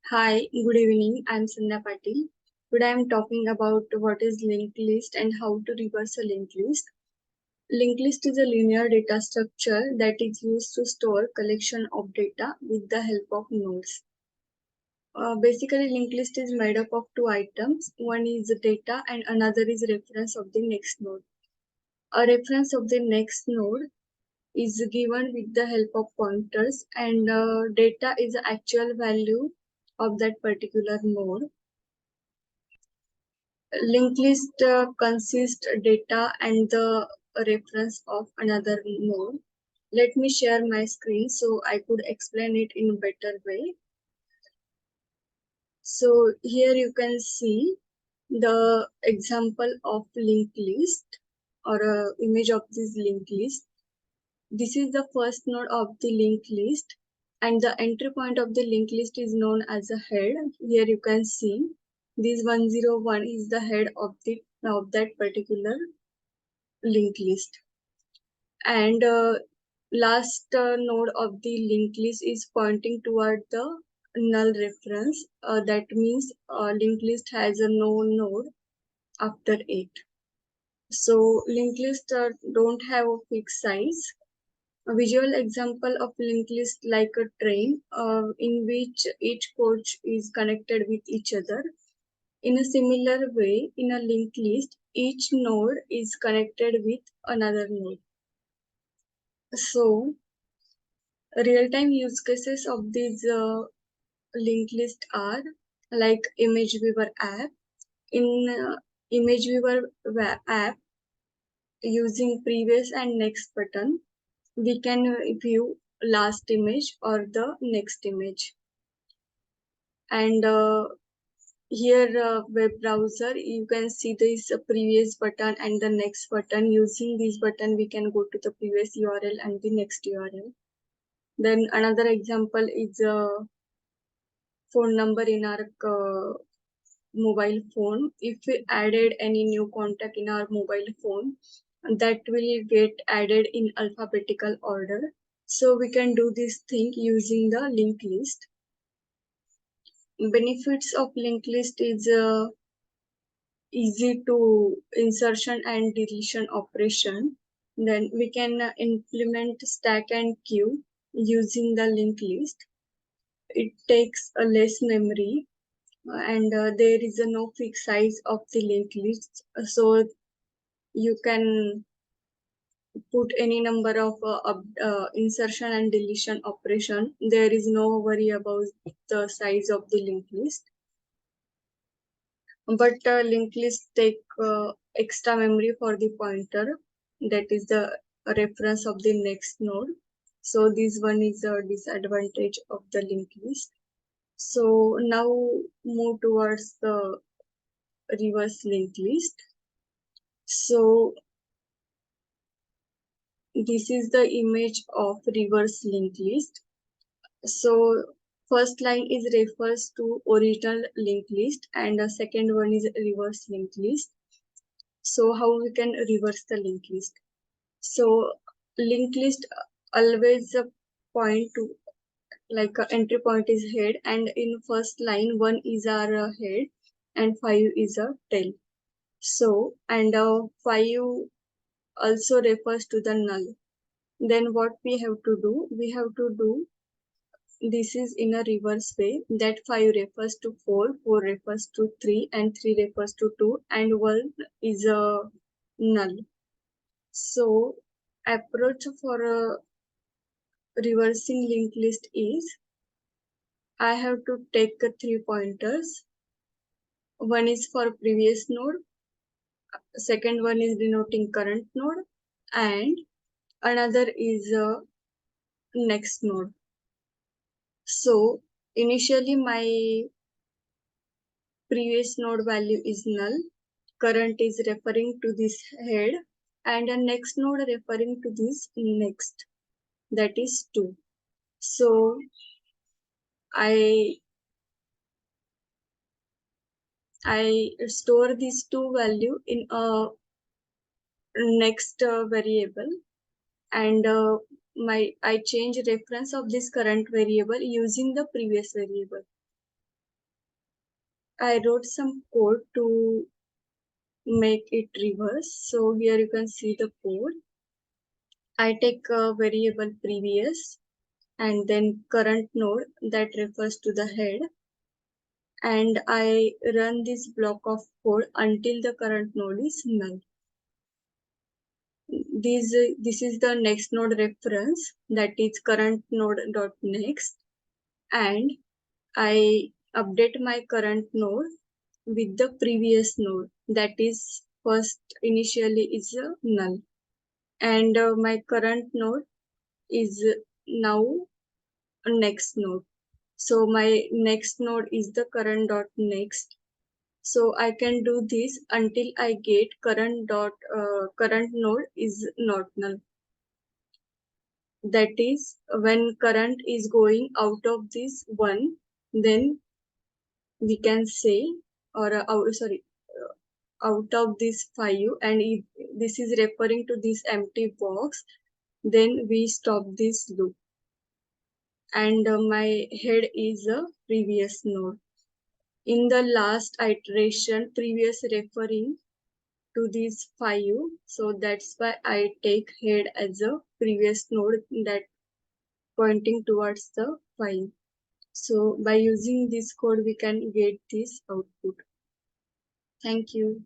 Hi, good evening. I'm Sandhya Patil. Today I'm talking about what is linked list and how to reverse a linked list. Linked list is a linear data structure that is used to store collection of data with the help of nodes. Basically, linked list is made up of two items. One is data and another is reference of the next node. A reference of the next node is given with the help of pointers and data is the actual value of that particular node. Linked list consists data and the reference of another node. Let me share my screen so I could explain it in a better way. So here you can see the example of linked list or a image of this linked list. This is the first node of the linked list and the entry point of the linked list is known as a head. Here you can see this 101 is the head of that particular linked list. And last node of the linked list is pointing toward the null reference. That means linked list has a no node after it. So linked list don't have a fixed size. A visual example of linked list like a train in which each coach is connected with each other. In a similar way, in a linked list, each node is connected with another node. So real-time use cases of these linked list are like Image Viewer app. In Image Viewer app, using previous and next button, we can view last image or the next image. And here web browser, you can see this previous button and the next button. Using this button, we can go to the previous URL and the next URL. Then another example is phone number in our mobile phone. If we added any new contact in our mobile phone, that will get added in alphabetical order. So we can do this thing using the linked list. Benefits of linked list is easy to insertion and deletion operation. Then we can implement stack and queue using the linked list. It takes a less memory and there is a no fixed size of the linked list, so you can put any number of insertion and deletion operation. There is no worry about the size of the linked list, but linked list take extra memory for the pointer, that is the reference of the next node. So this one is a disadvantage of the linked list. So now move towards the reverse linked list. So this is the image of reverse linked list. So first line is refers to original linked list and the second one is reverse linked list. So how we can reverse the linked list? So linked list always point to like entry point is head and in first line 1 is our head and 5 is a tail. So and 5 also refers to the null. Then what we have to do? We have to do this is in a reverse way, that 5 refers to 4, 4 refers to 3 and 3 refers to 2 and 1 is a null. So approach for a reversing linked list is I have to take 3 pointers. One is for previous node, second one is denoting current node and another is next node. So initially my previous node value is null, current is referring to this head and a next node referring to this next, that is 2. So I store these two value in a next variable and I change reference of this current variable using the previous variable. I wrote some code to make it reverse. So here you can see the code. I take a variable previous and then current node that refers to the head, and I run this block of code until the current node is null. This is the next node reference, that is current node dot next, and I update my current node with the previous node, that is first initially is a null, and my current node is now a next node. So my next node is the current dot next. So I can do this until I get current node is not null. That is, when current is going out of this one, then we can say, or out of this 5, and if this is referring to this empty box, then we stop this loop, and my head is a previous node. In the last iteration, previous referring to this 5, so that's why I take head as a previous node that pointing towards the 5. So by using this code, we can get this output. Thank you.